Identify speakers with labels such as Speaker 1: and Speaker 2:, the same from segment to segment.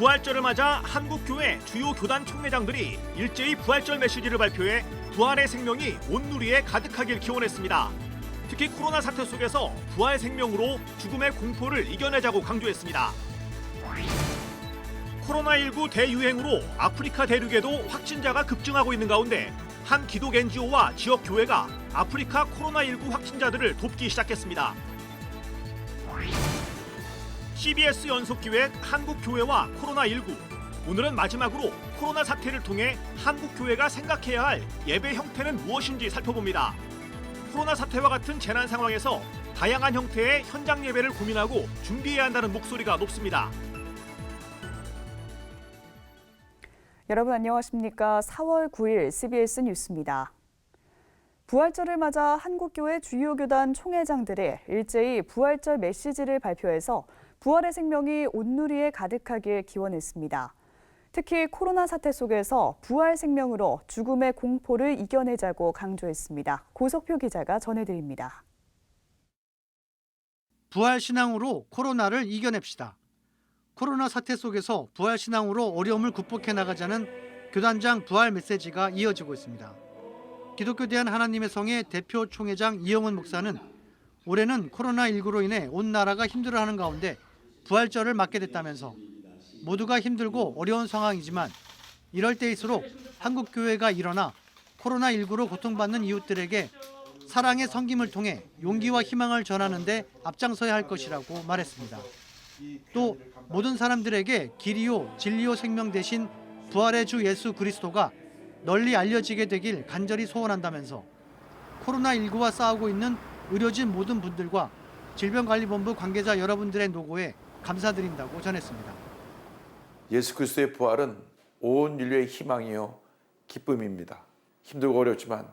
Speaker 1: 부활절을 맞아 한국교회 주요 교단 총회장들이 일제히 부활절 메시지를 발표해 부활의 생명이 온 누리에 가득하길 기원했습니다. 특히 코로나 사태 속에서 부활 생명으로 죽음의 공포를 이겨내자고 강조했습니다. 코로나19 대유행으로 아프리카 대륙에도 확진자가 급증하고 있는 가운데 한 기독 NGO와 지역 교회가 아프리카 코로나19 확진자들을 돕기 시작했습니다. CBS 연속기획 한국교회와 코로나19. 오늘은 마지막으로 코로나 사태를 통해 한국교회가 생각해야 할 예배 형태는 무엇인지 살펴봅니다. 코로나 사태와 같은 재난 상황에서 다양한 형태의 현장 예배를 고민하고 준비해야 한다는 목소리가 높습니다.
Speaker 2: 여러분 안녕하십니까? 4월 9일 CBS 뉴스입니다. 부활절을 맞아 한국교회 주요 교단 총회장들이 일제히 부활절 메시지를 발표해서 부활의 생명이 온누리에 가득하길 기원했습니다. 특히 코로나 사태 속에서 부활 생명으로 죽음의 공포를 이겨내자고 강조했습니다. 고석표 기자가 전해드립니다.
Speaker 3: 부활 신앙으로 코로나를 이겨냅시다. 코로나 사태 속에서 부활 신앙으로 어려움을 극복해 나가자는 교단장 부활 메시지가 이어지고 있습니다. 기독교 대한 하나님의 성의 대표 총회장 이영훈 목사는 올해는 코로나19로 인해 온 나라가 힘들어하는 가운데 부활절을 맞게 됐다면서 모두가 힘들고 어려운 상황이지만 이럴 때일수록 한국교회가 일어나 코로나19로 고통받는 이웃들에게 사랑의 섬김을 통해 용기와 희망을 전하는 데 앞장서야 할 것이라고 말했습니다. 또 모든 사람들에게 길이요 진리요 생명 대신 부활의 주 예수 그리스도가 널리 알려지게 되길 간절히 소원한다면서 코로나19와 싸우고 있는 의료진 모든 분들과 질병관리본부 관계자 여러분들의 노고에 감사드린다고 전했습니다.
Speaker 4: 예수 그리스도의 부활은 온 인류의 희망이요 기쁨입니다. 힘들고 어렵지만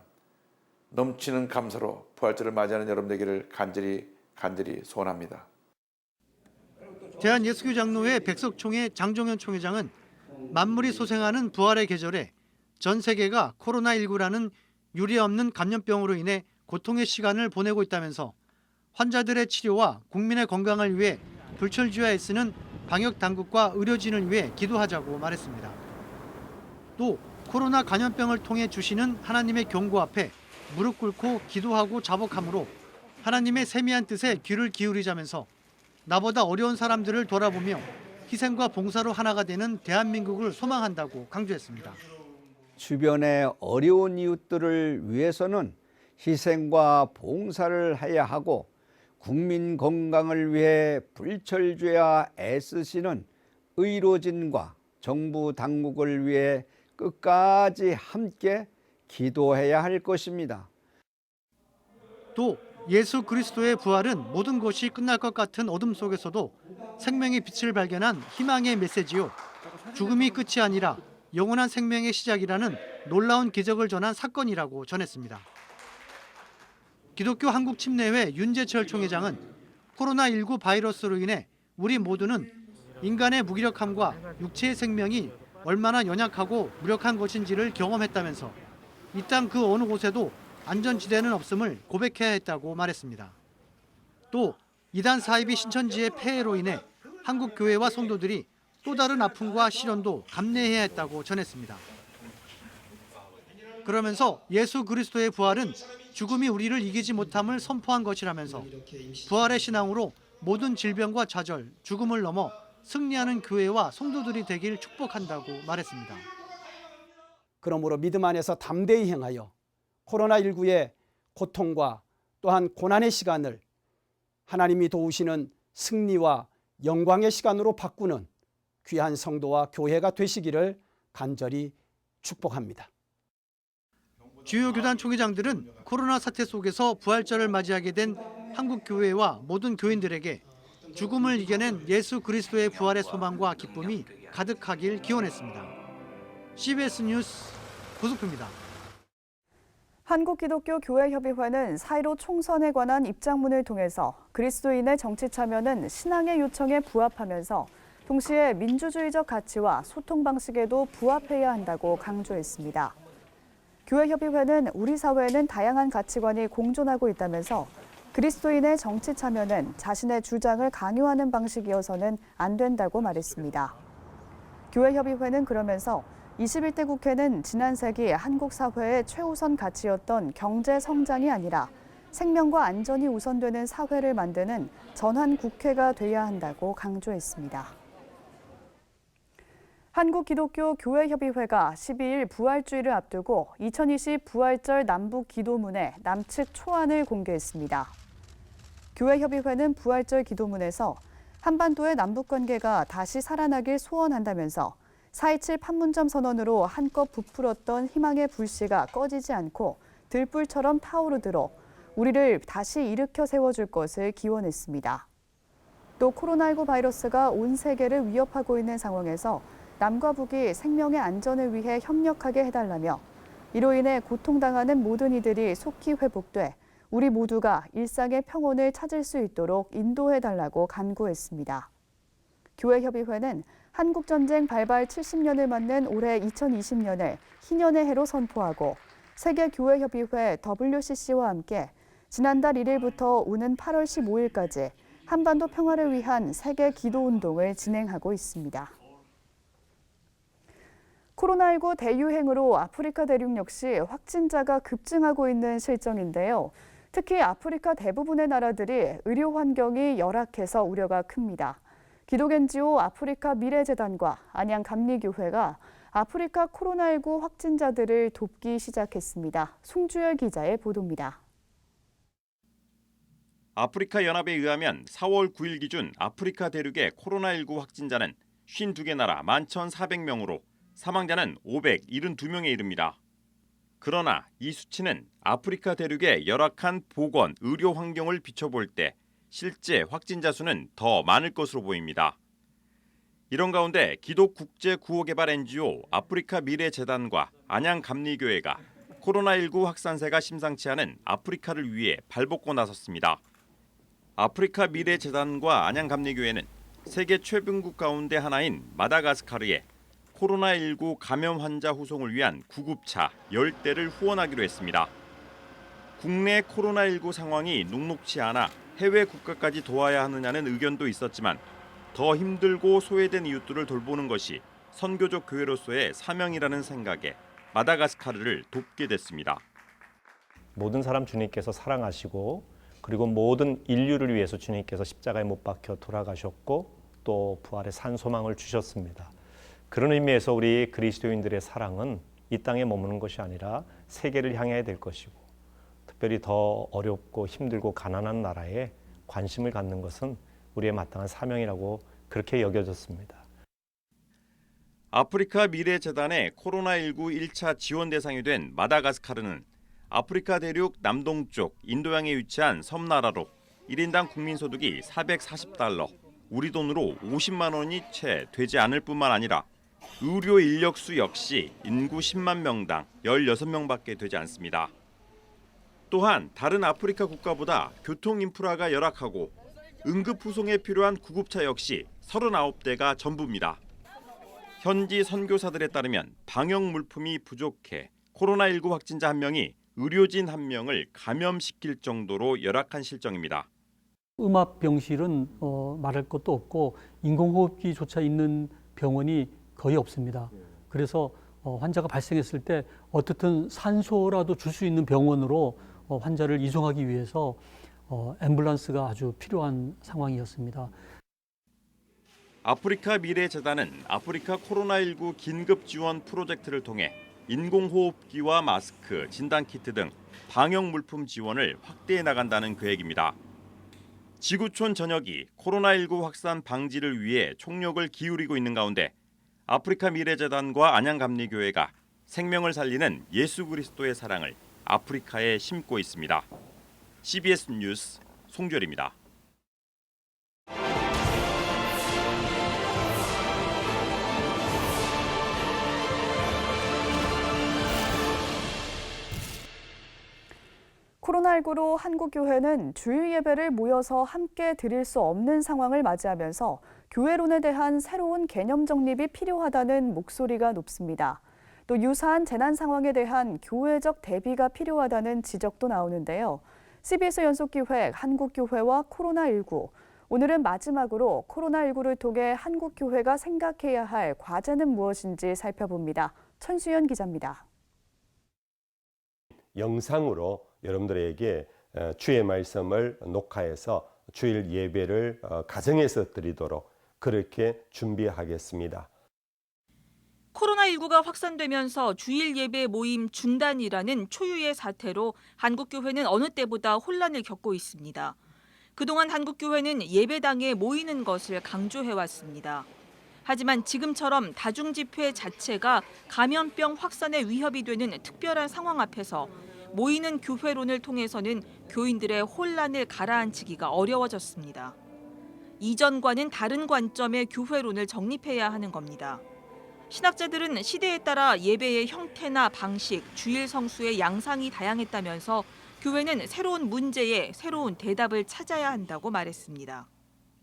Speaker 4: 넘치는 감사로 부활절을 맞이하는 여러분 되기를 간절히 소원합니다.
Speaker 3: 대한예수교 장로회 백석총회 장종현 총회장은 만물이 소생하는 부활의 계절에 전 세계가 코로나19라는 유례없는 감염병으로 인해 고통의 시간을 보내고 있다면서 환자들의 치료와 국민의 건강을 위해 불철주야 애쓰는 방역 당국과 의료진을 위해 기도하자고 말했습니다. 또 코로나 감염병을 통해 주시는 하나님의 경고 앞에 무릎 꿇고 기도하고 자복함으로 하나님의 세미한 뜻에 귀를 기울이자면서 나보다 어려운 사람들을 돌아보며 희생과 봉사로 하나가 되는 대한민국을 소망한다고 강조했습니다.
Speaker 5: 주변의 어려운 이웃들을 위해서는 희생과 봉사를 해야 하고 국민 건강을 위해 불철주야 애쓰시는 의료진과 정부 당국을 위해 끝까지 함께 기도해야 할 것입니다.
Speaker 3: 또 예수 그리스도의 부활은 모든 것이 끝날 것 같은 어둠 속에서도 생명의 빛을 발견한 희망의 메시지요. 죽음이 끝이 아니라 영원한 생명의 시작이라는 놀라운 기적을 전한 사건이라고 전했습니다. 기독교 한국침례회 윤재철 총회장은 코로나19 바이러스로 인해 우리 모두는 인간의 무기력함과 육체의 생명이 얼마나 연약하고 무력한 것인지를 경험했다면서 이 땅 그 어느 곳에도 안전지대는 없음을 고백해야 했다고 말했습니다. 또 이단 사이비 신천지의 폐해로 인해 한국교회와 성도들이 또 다른 아픔과 시련도 감내해야 했다고 전했습니다. 그러면서 예수 그리스도의 부활은 죽음이 우리를 이기지 못함을 선포한 것이라면서 부활의 신앙으로 모든 질병과 좌절, 죽음을 넘어 승리하는 교회와 성도들이 되길 축복한다고 말했습니다.
Speaker 6: 그러므로 믿음 안에서 담대히 행하여 코로나19의 고통과 또한 고난의 시간을 하나님이 도우시는 승리와 영광의 시간으로 바꾸는 귀한 성도와 교회가 되시기를 간절히 축복합니다.
Speaker 3: 주요 교단 총회장들은 코로나 사태 속에서 부활절을 맞이하게 된 한국교회와 모든 교인들에게 죽음을 이겨낸 예수 그리스도의 부활의 소망과 기쁨이 가득하길 기원했습니다. CBS 뉴스 고석표입니다.
Speaker 2: 한국기독교교회협의회는 4.15 총선에 관한 입장문을 통해서 그리스도인의 정치 참여는 신앙의 요청에 부합하면서 동시에 민주주의적 가치와 소통 방식에도 부합해야 한다고 강조했습니다. 교회협의회는 우리 사회에는 다양한 가치관이 공존하고 있다면서 그리스도인의 정치 참여는 자신의 주장을 강요하는 방식이어서는 안 된다고 말했습니다. 교회협의회는 그러면서 21대 국회는 지난 세기 한국 사회의 최우선 가치였던 경제 성장이 아니라 생명과 안전이 우선되는 사회를 만드는 전환 국회가 돼야 한다고 강조했습니다. 한국기독교교회협의회가 12일 부활주의를 앞두고 2020 부활절 남북 기도문의 남측 초안을 공개했습니다. 교회협의회는 부활절 기도문에서 한반도의 남북관계가 다시 살아나길 소원한다면서 4.27 판문점 선언으로 한껏 부풀었던 희망의 불씨가 꺼지지 않고 들불처럼 타오르도록 우리를 다시 일으켜 세워줄 것을 기원했습니다. 또 코로나19 바이러스가 온 세계를 위협하고 있는 상황에서 남과 북이 생명의 안전을 위해 협력하게 해달라며 이로 인해 고통당하는 모든 이들이 속히 회복돼 우리 모두가 일상의 평온을 찾을 수 있도록 인도해달라고 간구했습니다. 교회협의회는 한국전쟁 발발 70년을 맞는 올해 2020년을 희년의 해로 선포하고 세계교회협의회 WCC와 함께 지난달 1일부터 오는 8월 15일까지 한반도 평화를 위한 세계 기도운동을 진행하고 있습니다. 코로나19 대유행으로 아프리카 대륙 역시 확진자가 급증하고 있는 실정인데요. 특히 아프리카 대부분의 나라들이 의료 환경이 열악해서 우려가 큽니다. 기독 NGO 아프리카 미래재단과 안양감리교회가 아프리카 코로나19 확진자들을 돕기 시작했습니다. 송주열 기자의 보도입니다.
Speaker 7: 아프리카 연합에 의하면 4월 9일 기준 아프리카 대륙의 코로나19 확진자는 52개 나라 11,400명으로 사망자는 572명에 이릅니다. 그러나 이 수치는 아프리카 대륙의 열악한 보건, 의료 환경을 비춰볼 때 실제 확진자 수는 더 많을 것으로 보입니다. 이런 가운데 기독국제구호개발 NGO 아프리카 미래재단과 안양감리교회가 코로나19 확산세가 심상치 않은 아프리카를 위해 발벗고 나섰습니다. 아프리카 미래재단과 안양감리교회는 세계 최빈국 가운데 하나인 마다가스카르에 코로나19 감염 환자 후송을 위한 구급차 10대를 후원하기로 했습니다. 국내 코로나19 상황이 녹록치 않아 해외 국가까지 도와야 하느냐는 의견도 있었지만 더 힘들고 소외된 이웃들을 돌보는 것이 선교적 교회로서의 사명이라는 생각에 마다가스카르를 돕게 됐습니다.
Speaker 8: 모든 사람 주님께서 사랑하시고 그리고 모든 인류를 위해서 주님께서 십자가에 못 박혀 돌아가셨고 또 부활의 산 소망을 주셨습니다. 그런 의미에서 우리 그리스도인들의 사랑은 이 땅에 머무는 것이 아니라 세계를 향해야 될 것이고 특별히 더 어렵고 힘들고 가난한 나라에 관심을 갖는 것은 우리의 마땅한 사명이라고 그렇게 여겨졌습니다.
Speaker 7: 아프리카 미래재단의 코로나19 1차 지원 대상이 된 마다가스카르는 아프리카 대륙 남동쪽 인도양에 위치한 섬나라로 1인당 국민소득이 440달러, 우리 돈으로 50만 원이 채 되지 않을 뿐만 아니라 의료 인력수 역시 인구 10만 명당 16명밖에 되지 않습니다. 또한 다른 아프리카 국가보다 교통 인프라가 열악하고 응급 후송에 필요한 구급차 역시 39대가 전부입니다. 현지 선교사들에 따르면 방역 물품이 부족해 코로나19 확진자 1명이 의료진 1명을 감염시킬 정도로 열악한 실정입니다.
Speaker 9: 음압 병실은 말할 것도 없고 인공호흡기조차 있는 병원이 거의 없습니다. 그래서 환자가 발생했을 때 어떻든 산소라도 줄 수 있는 병원으로 환자를 이송하기 위해서 앰뷸런스가 아주 필요한 상황이었습니다.
Speaker 7: 아프리카 미래재단은 아프리카 코로나19 긴급 지원 프로젝트를 통해 인공호흡기와 마스크, 진단키트 등 방역 물품 지원을 확대해 나간다는 계획입니다. 지구촌 전역이 코로나19 확산 방지를 위해 총력을 기울이고 있는 가운데 아프리카 미래재단과 안양감리교회가 생명을 살리는 예수 그리스도의 사랑을 아프리카에 심고 있습니다. CBS 뉴스 송주열입니다.
Speaker 2: 코로나19로 한국교회는 주일 예배를 모여서 함께 드릴 수 없는 상황을 맞이하면서 교회론에 대한 새로운 개념 정립이 필요하다는 목소리가 높습니다. 또 유사한 재난 상황에 대한 교회적 대비가 필요하다는 지적도 나오는데요. CBS 연속기획 한국교회와 코로나19, 오늘은 마지막으로 코로나19를 통해 한국교회가 생각해야 할 과제는 무엇인지 살펴봅니다. 천수연 기자입니다.
Speaker 10: 영상으로 여러분들에게 주의 말씀을 녹화해서 주일 예배를 가정에서 드리도록 그렇게 준비하겠습니다.
Speaker 11: 코로나19가 확산되면서 주일 예배 모임 중단이라는 초유의 사태로 한국교회는 어느 때보다 혼란을 겪고 있습니다. 그동안 한국교회는 예배당에 모이는 것을 강조해왔습니다. 하지만 지금처럼 다중집회 자체가 감염병 확산의 위협이 되는 특별한 상황 앞에서 모이는 교회론을 통해서는 교인들의 혼란을 가라앉히기가 어려워졌습니다. 이전과는 다른 관점의 교회론을 정립해야 하는 겁니다. 신학자들은 시대에 따라 예배의 형태나 방식, 주일 성수의 양상이 다양했다면서 교회는 새로운 문제에 새로운 대답을 찾아야 한다고 말했습니다.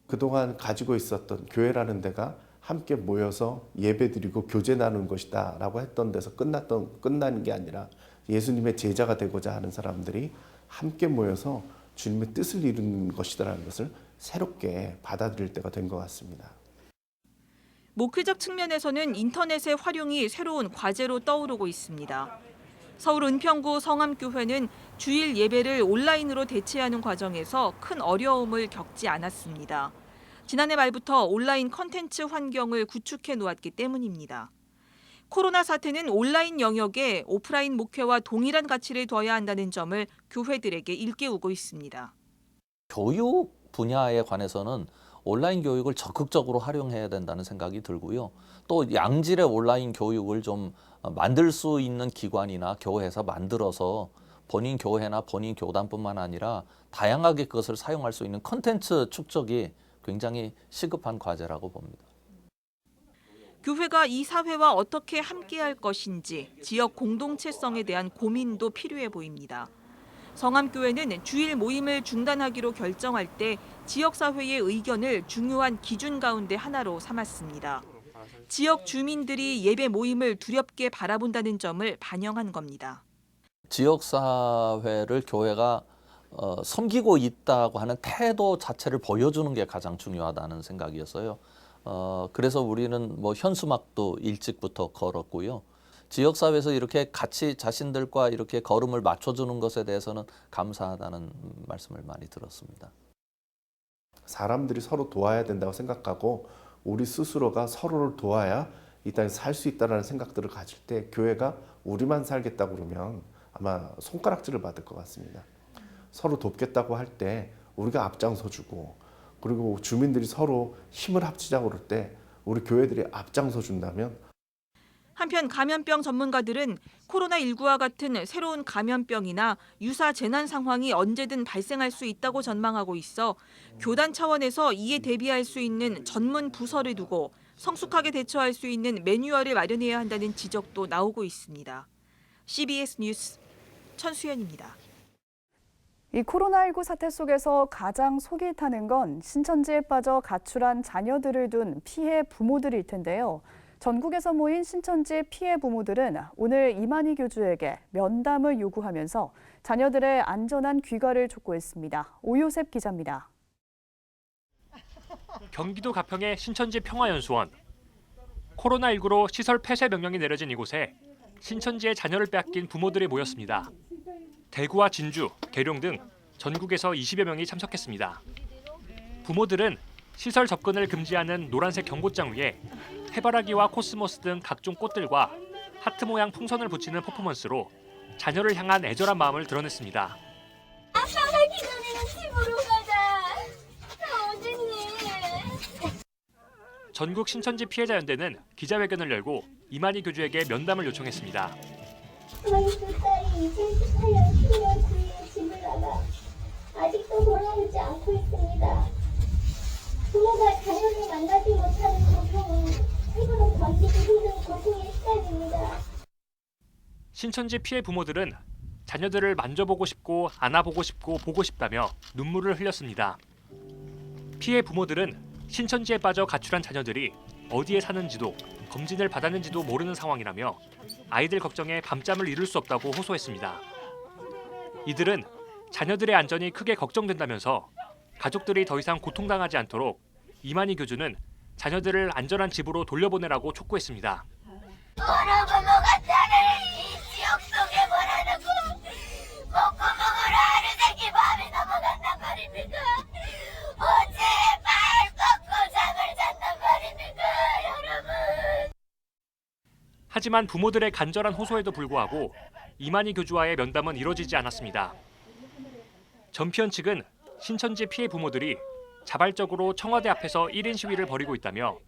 Speaker 12: 그동안 가지고 있었던 교회라는 데가 함께 모여서 예배드리고 교제 나누는 것이다 라고 했던 데서 끝나는 게 아니라 예수님의 제자가 되고자 하는 사람들이 함께 모여서 주님의 뜻을 이루는 것이다라는 것을 새롭게 받아들일 때가 된 것 같습니다.
Speaker 11: 목회적 측면에서는 인터넷의 활용이 새로운 과제로 떠오르고 있습니다. 서울 은평구 성암교회는 주일 예배를 온라인으로 대체하는 과정에서 큰 어려움을 겪지 않았습니다. 지난해 말부터 온라인 컨텐츠 환경을 구축해 놓았기 때문입니다. 코로나 사태는 온라인 영역에 오프라인 목회와 동일한 가치를 둬야 한다는 점을 교회들에게 일깨우고 있습니다.
Speaker 13: 교육 분야에 관해서는 온라인 교육을 적극적으로 활용해야 된다는 생각이 들고요. 또 양질의 온라인 교육을 좀 만들 수 있는 기관이나 교회에서 만들어서 본인 교회나 본인 교단뿐만 아니라 다양하게 그것을 사용할 수 있는 콘텐츠 축적이 굉장히 시급한 과제라고 봅니다.
Speaker 11: 교회가 이 사회와 어떻게 함께할 것인지 지역 공동체성에 대한 고민도 필요해 보입니다. 성암교회는 주일 모임을 중단하기로 결정할 때 지역사회의 의견을 중요한 기준 가운데 하나로 삼았습니다. 지역 주민들이 예배 모임을 두렵게 바라본다는 점을 반영한 겁니다.
Speaker 13: 지역사회를 교회가 섬기고 있다고 하는 태도 자체를 보여주는 게 가장 중요하다는 생각이었어요. 그래서 우리는 현수막도 일찍부터 걸었고요. 지역사회에서 이렇게 같이 자신들과 이렇게 걸음을 맞춰주는 것에 대해서는 감사하다는 말씀을 많이 들었습니다.
Speaker 12: 사람들이 서로 도와야 된다고 생각하고 우리 스스로가 서로를 도와야 이 땅에 살 수 있다는 생각들을 가질 때 교회가 우리만 살겠다고 그러면 아마 손가락질을 받을 것 같습니다. 서로 돕겠다고 할 때 우리가 앞장서주고 그리고 주민들이 서로 힘을 합치자고 그럴 때 우리 교회들이 앞장서 준다면
Speaker 11: 한편 감염병 전문가들은 코로나19와 같은 새로운 감염병이나 유사 재난 상황이 언제든 발생할 수 있다고 전망하고 있어 교단 차원에서 이에 대비할 수 있는 전문 부서를 두고 성숙하게 대처할 수 있는 매뉴얼을 마련해야 한다는 지적도 나오고 있습니다. CBS 뉴스 천수연입니다.
Speaker 2: 이 코로나19 사태 속에서 가장 속이 타는 건 신천지에 빠져 가출한 자녀들을 둔 피해 부모들일 텐데요. 전국에서 모인 신천지 피해 부모들은 오늘 이만희 교주에게 면담을 요구하면서 자녀들의 안전한 귀가를 촉구했습니다. 오요셉 기자입니다.
Speaker 14: 경기도 가평의 신천지 평화연수원. 코로나19로 시설 폐쇄 명령이 내려진 이곳에 신천지의 자녀를 빼앗긴 부모들이 모였습니다. 대구와 진주, 계룡 등 전국에서 20여 명이 참석했습니다. 부모들은 시설 접근을 금지하는 노란색 경고장 위에 해바라기와 코스모스 등 각종 꽃들과 하트 모양 풍선을 붙이는 퍼포먼스로 자녀를 향한 애절한 마음을 드러냈습니다.
Speaker 15: 아빠가 기다리는 집으로 가자. 어딨니?
Speaker 14: 전국 신천지 피해자 연대는 기자회견을 열고 이만희 교주에게 면담을 요청했습니다.
Speaker 15: 저희 두 딸이 2018년 10월 9일에 집을 나가 아직도 돌아오지 않고 있습니다. 부모가 자녀를 만나지 못하는 고통은 최고로 견디기 힘든 고통의 시간입니다.
Speaker 14: 신천지 피해 부모들은 자녀들을 만져보고 싶고 안아보고 싶고 보고 싶다며 눈물을 흘렸습니다. 피해 부모들은 신천지에 빠져 가출한 자녀들이 어디에 사는지도 검진을 받았는지도 모르는 상황이라며 아이들 걱정에 밤잠을 이룰 수 없다고 호소했습니다. 이들은 자녀들의 안전이 크게 걱정된다면서 가족들이 더 이상 고통당하지 않도록 이만희 교주는 자녀들을 안전한 집으로 돌려보내라고 촉구했습니다.
Speaker 15: 부모가 나를 이 지옥 속에 몰아넣고 목구멍으로 하루새끼 밤이 넘어간단 말입니까? 어제 발 꺾고 잠을 잤단 말입니까, 여러분?
Speaker 14: 하지만 부모들의 간절한 호소에도 불구하고 이만희 교주와의 면담은 이뤄지지 않았습니다. 전피현 측은 신천지 피해 부모들이 자발적으로 청와대 앞에서 1인 시위를 벌이고 있다며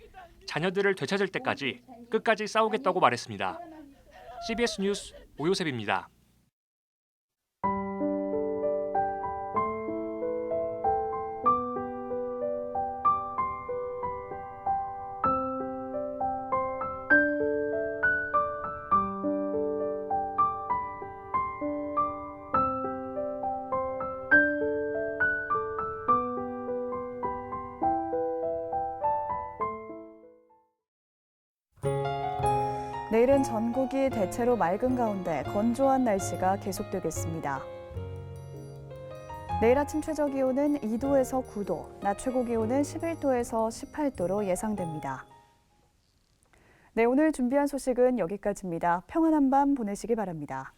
Speaker 14: 자녀들을 되찾을 때까지 끝까지 싸우겠다고 말했습니다. CBS 뉴스 오요셉입니다.
Speaker 2: 내일은 전국이 대체로 맑은 가운데 건조한 날씨가 계속되겠습니다. 내일 아침 최저 기온은 2도에서 9도, 낮 최고 기온은 11도에서 18도로 예상됩니다. 네, 오늘 준비한 소식은 여기까지입니다. 평안한 밤 보내시기 바랍니다.